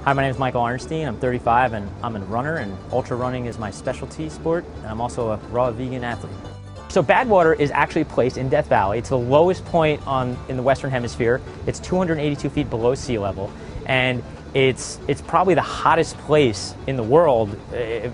Hi, my name is Michael Arnstein. I'm 35 and I'm a runner, and ultra running is my specialty sport, and I'm also a raw vegan athlete. So Badwater is actually placed in Death Valley. It's the lowest point in the Western Hemisphere. It's 282 feet below sea level, and it's probably the hottest place in the world,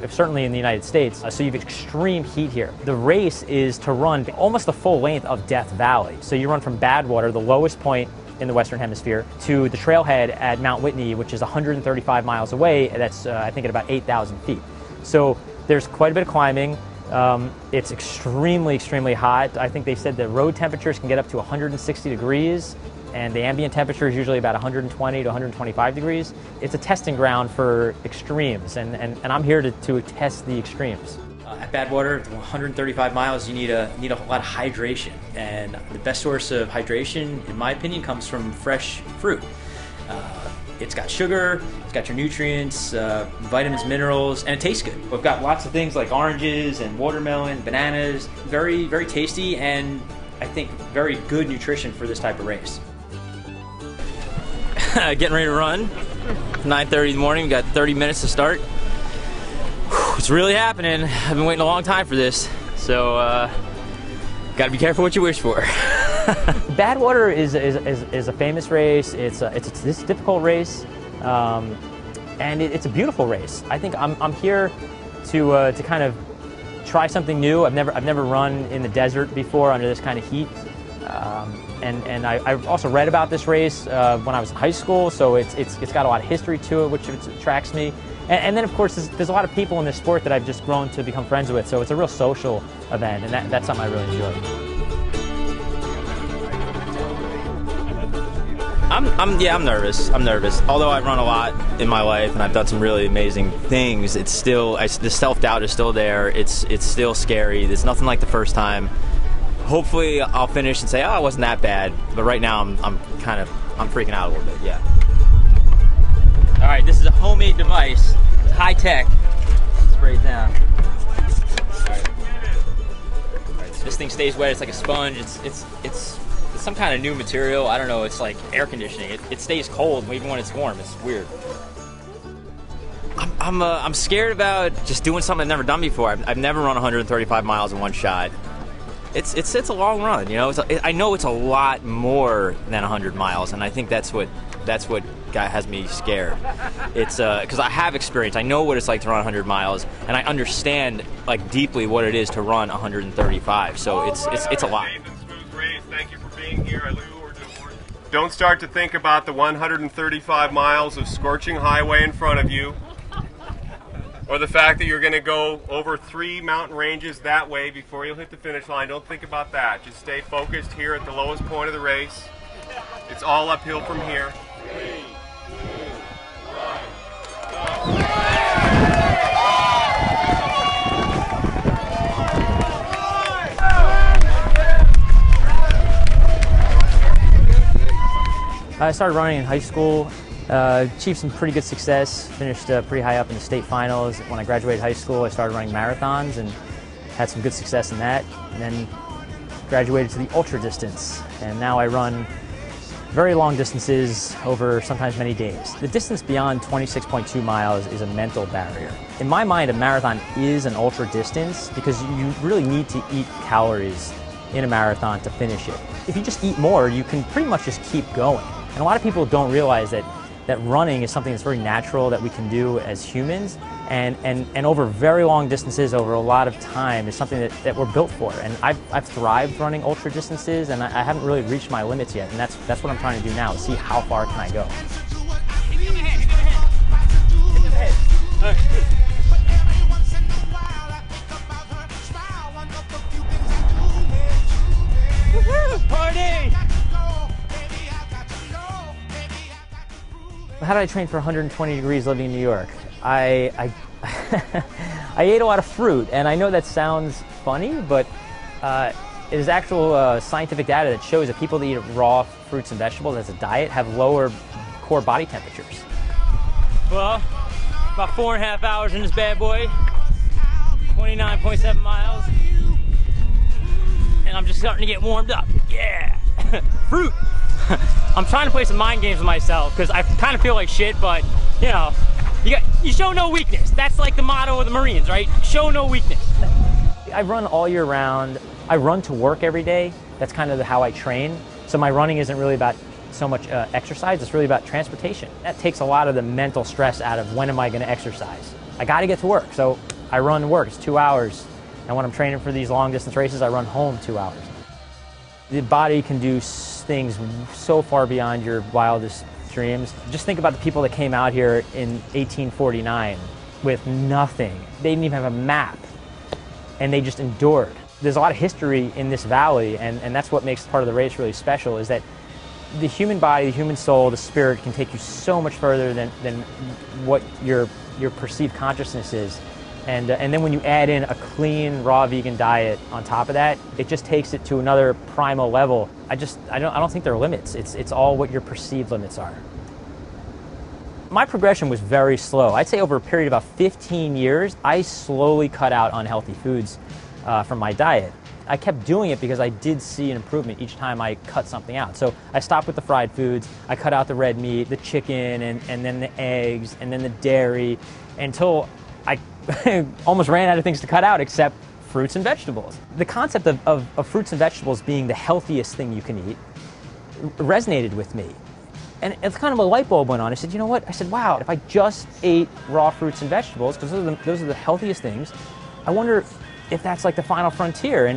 certainly in the United States. So you have extreme heat here. The race is to run almost the full length of Death Valley. So you run from Badwater, the lowest point in the Western Hemisphere, to the trailhead at Mount Whitney, which is 135 miles away. That's, I think, at about 8,000 feet. So there's quite a bit of climbing. It's extremely, extremely hot. I think they said the road temperatures can get up to 160 degrees, and the ambient temperature is usually about 120 to 125 degrees. It's a testing ground for extremes, and I'm here to test the extremes. At Badwater, 135 miles, you need a lot of hydration, and the best source of hydration, in my opinion, comes from fresh fruit. It's got sugar, it's got your nutrients, vitamins, minerals, and it tastes good. We've got lots of things like oranges and watermelon, bananas, very, very tasty, and I think very good nutrition for this type of race. Getting ready to run. 9:30 in the morning, we got 30 minutes to start. It's really happening. I've been waiting a long time for this, so got to be careful what you wish for. Badwater is a famous race. It's this difficult race, and it's a beautiful race. I think I'm here to kind of try something new. I've never run in the desert before under this kind of heat, and I've also read about this race when I was in high school. So it's got a lot of history to it, which attracts me. And then, of course, there's a lot of people in this sport that I've just grown to become friends with, so it's a real social event, and that's something I really enjoy. I'm nervous. I'm nervous. Although I've run a lot in my life and I've done some really amazing things, it's still, the self-doubt is still there. It's still scary. There's nothing like the first time. Hopefully I'll finish and say, oh, it wasn't that bad. But right now I'm freaking out a little bit, yeah. All right, this is a homemade device. It's high tech. Spray it down. All right. So this thing stays wet. It's like a sponge. It's some kind of new material. I don't know. It's like air conditioning. It stays cold even when it's warm. It's weird. I'm scared about just doing something I've never done before. I've never run 135 miles in one shot. It's a long run, you know. I know it's a lot more than 100 miles, and I think that's what has me scared. It's because I have experience. I know what it's like to run 100 miles, and I understand like deeply what it is to run 135. So it's a lot. Thank you for being here. I look forward to it. Don't start to think about the 135 miles of scorching highway in front of you, or the fact that you're going to go over 3 mountain ranges that way before you'll hit the finish line. Don't think about that. Just stay focused here at the lowest point of the race. It's all uphill from here. 3, 2, 1, go! I started running in high school, achieved some pretty good success, finished pretty high up in the state finals. When I graduated high school, I started running marathons and had some good success in that, and then graduated to the ultra distance, and now I run very long distances over sometimes many days. The distance beyond 26.2 miles is a mental barrier. In my mind, a marathon is an ultra distance because you really need to eat calories in a marathon to finish it. If you just eat more, you can pretty much just keep going. And a lot of people don't realize that running is something that's very natural that we can do as humans, and over very long distances, over a lot of time, is something that we're built for. And I've thrived running ultra distances, and I haven't really reached my limits yet, and that's what I'm trying to do now, see how far can I go. Party! How did I train for 120 degrees living in New York? I ate a lot of fruit, and I know that sounds funny, but it is actual scientific data that shows that people that eat raw fruits and vegetables as a diet have lower core body temperatures. Well, about 4.5 hours in this bad boy, 29.7 miles, and I'm just starting to get warmed up. Yeah, fruit. I'm trying to play some mind games with myself because I kind of feel like shit, but you know, you show no weakness. That's like the motto of the Marines, right? Show no weakness. I run all year round. I run to work every day. That's kind of how I train. So my running isn't really about so much exercise, it's really about transportation. That takes a lot of the mental stress out of when am I going to exercise. I got to get to work, so I run to work. It's 2 hours. And when I'm training for these long distance races, I run home 2 hours. The body can do things so far beyond your wildest dreams. Just think about the people that came out here in 1849 with nothing. They didn't even have a map, and they just endured. There's a lot of history in this valley, and that's what makes part of the race really special, is that the human body, the human soul, the spirit can take you so much further than what your perceived consciousness is. And then when you add in a clean, raw vegan diet on top of that, it just takes it to another primal level. I don't think there are limits. It's all what your perceived limits are. My progression was very slow. I'd say over a period of about 15 years, I slowly cut out unhealthy foods from my diet. I kept doing it because I did see an improvement each time I cut something out. So I stopped with the fried foods, I cut out the red meat, the chicken, and then the eggs, and then the dairy, until I almost ran out of things to cut out except fruits and vegetables. The concept of fruits and vegetables being the healthiest thing you can eat resonated with me. And it's kind of a light bulb went on. I said, you know what? I said, wow, if I just ate raw fruits and vegetables, because those are the healthiest things, I wonder if that's like the final frontier.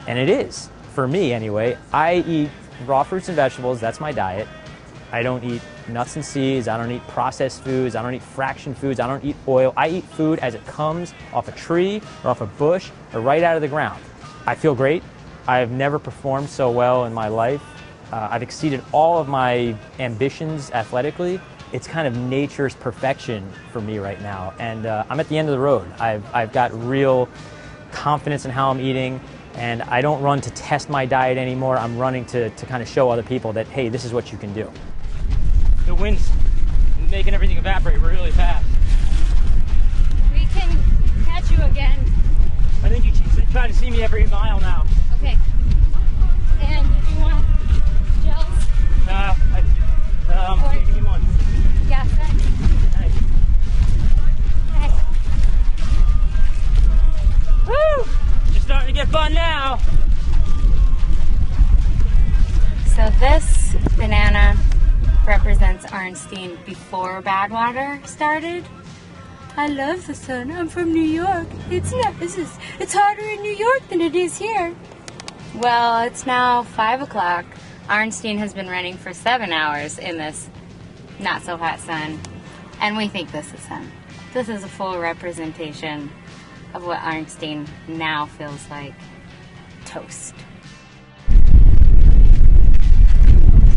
And it is, for me anyway. I eat raw fruits and vegetables, that's my diet. I don't eat nuts and seeds, I don't eat processed foods, I don't eat fraction foods, I don't eat oil. I eat food as it comes off a tree or off a bush or right out of the ground. I feel great. I've never performed so well in my life. I've exceeded all of my ambitions athletically. It's kind of nature's perfection for me right now. And I'm at the end of the road. I've got real confidence in how I'm eating. And I don't run to test my diet anymore. I'm running to kind of show other people that, hey, this is what you can do. The wind's making everything evaporate really fast. We can catch you again. I think you try to see me every mile now. Okay. And if you want gels? Give me one. Yeah, thanks. Thanks. Hey. Woo! It's starting to get fun now. So this banana represents Arnstein before Badwater started. I love the sun. I'm from New York. It's hotter in New York than it is here. Well, it's now 5 o'clock. Arnstein has been running for 7 hours in this not so hot sun, and we think this is sun. This is a full representation of what Arnstein now feels like. Toast.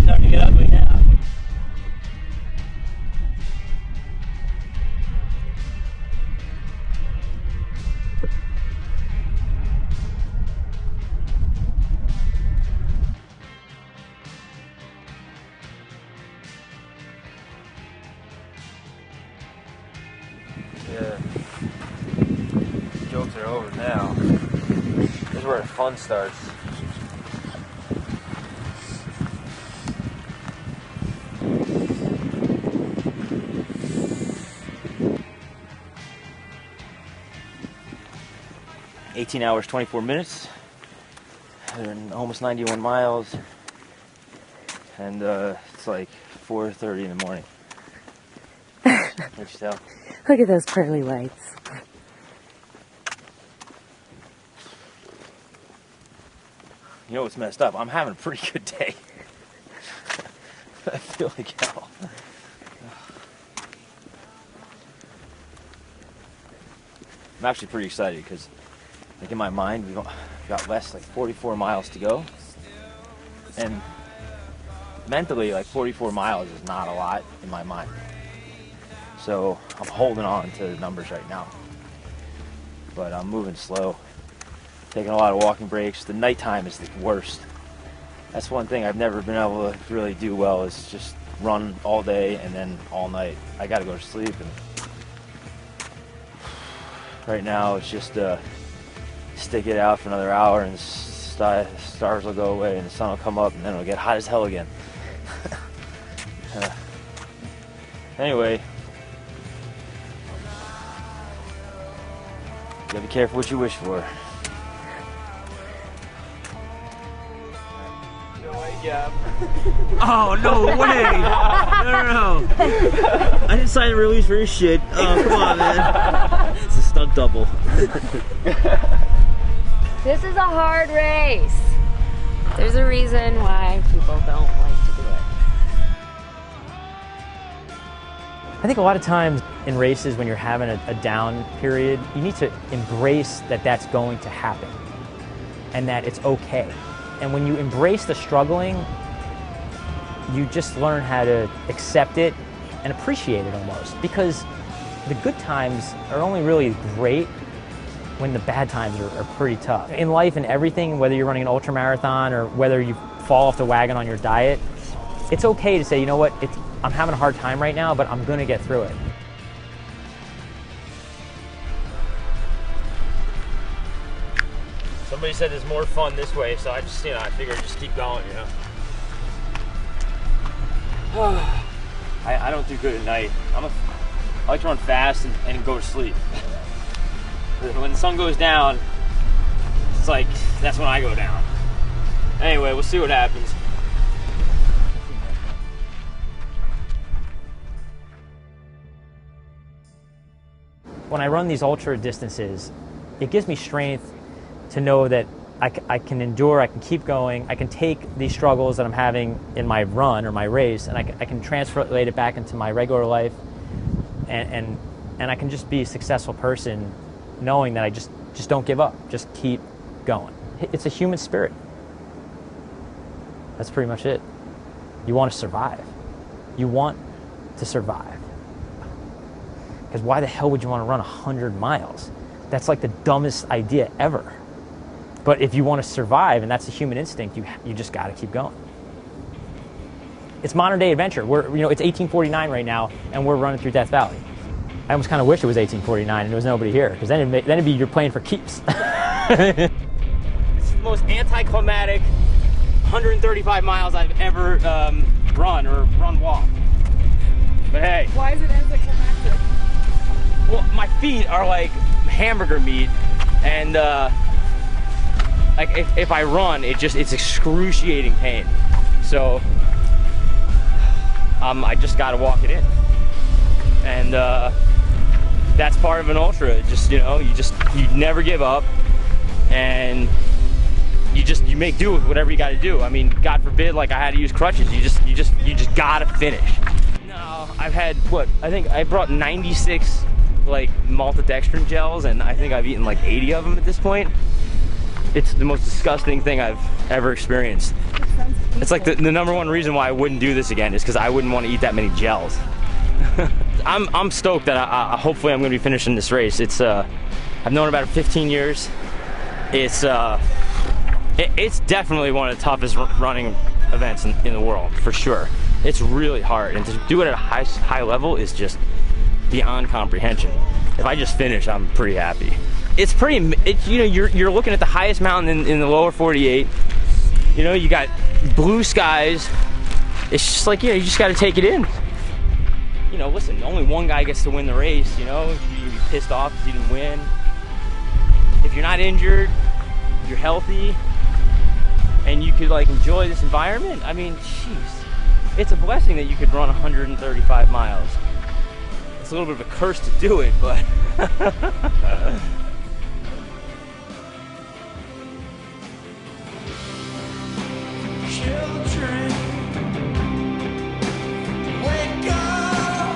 Starting to get ugly now. Yeah. Jokes are over now. This is where the fun starts. $18 hours, 24 minutes. They're almost 91 miles. And it's like 4:30 in the morning. What'd you tell? Look at those pearly whites. You know what's messed up? I'm having a pretty good day. I feel like hell. I'm actually pretty excited because, like, in my mind, we've got less, like 44 miles to go. And mentally, like 44 miles is not a lot in my mind. So I'm holding on to the numbers right now. But I'm moving slow, taking a lot of walking breaks. The nighttime is the worst. That's one thing I've never been able to really do well, is just run all day and then all night. I gotta go to sleep, and right now it's just stick it out for another hour and stars will go away and the sun will come up and then it'll get hot as hell again. Anyway, you gotta be careful what you wish for. Oh, no way! No. I didn't sign a release for your shit. Oh, come on, man. It's a stunt double. This is a hard race. There's a reason why people don't like to do it. I think a lot of times in races when you're having a down period, you need to embrace that that's going to happen and that it's okay. And when you embrace the struggling, you just learn how to accept it and appreciate it almost. Because the good times are only really great when the bad times are pretty tough. In life and everything, whether you're running an ultramarathon or whether you fall off the wagon on your diet, it's okay to say, you know what, I'm having a hard time right now, but I'm gonna get through it. Somebody said it's more fun this way, so I just, I figured just keep going, I don't do good at night. I like to run fast and go to sleep. When the sun goes down, it's like, that's when I go down. Anyway, we'll see what happens. When I run these ultra distances, it gives me strength to know that I can endure, I can keep going, I can take these struggles that I'm having in my run or my race, and I can translate it back into my regular life, and I can just be a successful person knowing that I just don't give up, just keep going. It's a human spirit. That's pretty much it. You want to survive. You want to survive. Because why the hell would you want to run 100 miles? That's like the dumbest idea ever. But if you want to survive, and that's a human instinct, you just got to keep going. It's modern day adventure. It's 1849 right now, and we're running through Death Valley. I almost kind of wish it was 1849 and there was nobody here, because then it'd be you're playing for keeps. It's the most anticlimactic 135 miles I've ever run or walk. But hey. Why is it anticlimactic? Well, my feet are like hamburger meat, and like if I run, it's excruciating pain. So I just got to walk it in, and that's part of an ultra. You never give up, and you make do with whatever you got to do. I mean, God forbid, like I had to use crutches. You just gotta finish. No, I've had I think I brought 96 like maltodextrin gels, and I think I've eaten like 80 of them at this point. It's the most disgusting thing I've ever experienced. It's like the number one reason why I wouldn't do this again is because I wouldn't want to eat that many gels. I'm stoked that hopefully I'm going to be finishing this race. I've known about it 15 years. It's definitely one of the toughest running events in the world, for sure. It's really hard, and to do it at a high level is just beyond comprehension. If I just finish, I'm pretty happy. It's you're looking at the highest mountain in the lower 48. You got blue skies. It's just like, you just got to take it in. Listen, only one guy gets to win the race. You can be pissed off because you didn't win. If you're not injured, you're healthy, and you could like enjoy this environment. I mean, jeez, it's a blessing that you could run 135 miles. It's a little bit of a curse to do it, but children, wake up,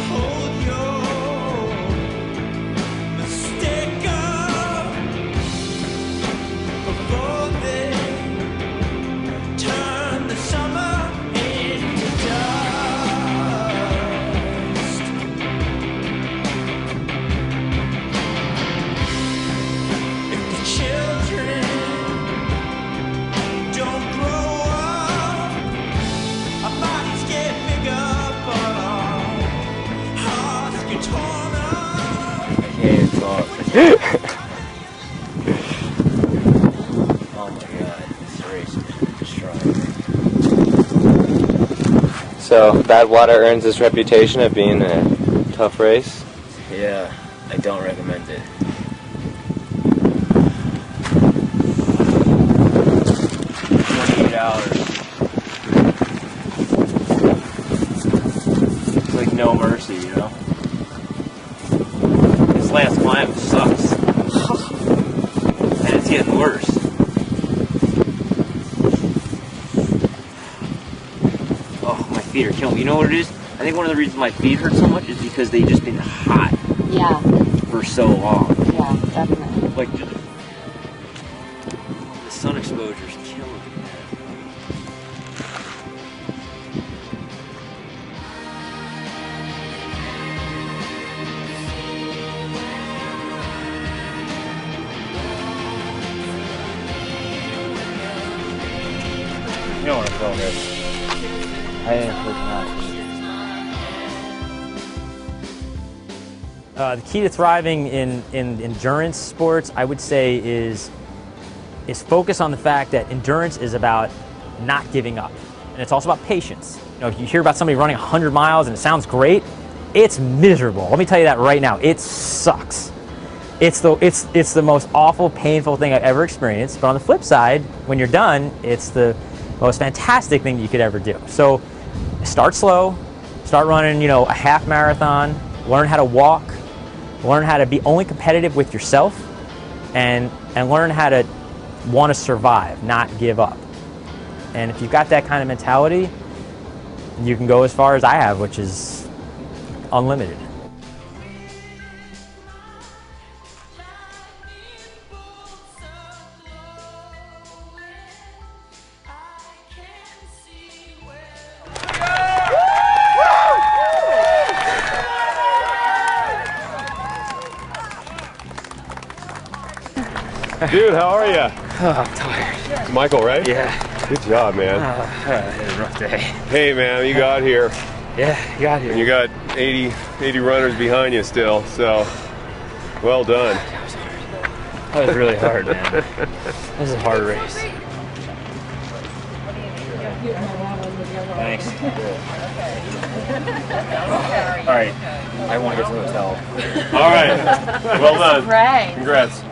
hold your mistake up before they turn the summer into dust. If the children don't grow up, our bodies get bigger, but our hearts get torn up. I can't talk. Oh my god, this race is destroying me. So, So Badwater earns its reputation of being a tough race. Yeah, I don't recommend it. 28 hours. It's like no mercy, you know? This last climb sucks. And it's getting worse. Oh, my feet are killing me. You know what it is? I think one of the reasons my feet hurt so much is because they've just been hot Yeah, for so long. yeah, definitely. Like, just, the sun exposure's killing me. You don't want to film this. I didn't put The key to thriving in endurance sports, I would say, is focus on the fact that endurance is about not giving up, and it's also about patience. You know, if you hear about somebody running 100 miles and it sounds great, it's miserable. Let me tell you that right now. It sucks. It's the most awful, painful thing I've ever experienced. But on the flip side, when you're done, it's the most fantastic thing you could ever do. So start slow, start running, a half marathon, learn how to walk, learn how to be only competitive with yourself, and learn how to want to survive, not give up. And if you've got that kind of mentality, you can go as far as I have, which is unlimited. Dude, how are you? Oh, I'm tired. It's Michael, right? Yeah. Good job, man. I had a rough day. Hey, man, you got here. Yeah, you got here. And you got 80 runners behind you still, so well done. That was really hard, man. This is a hard race. Thanks. All right. I want to get to the hotel. All right. Well done. Right. Congrats.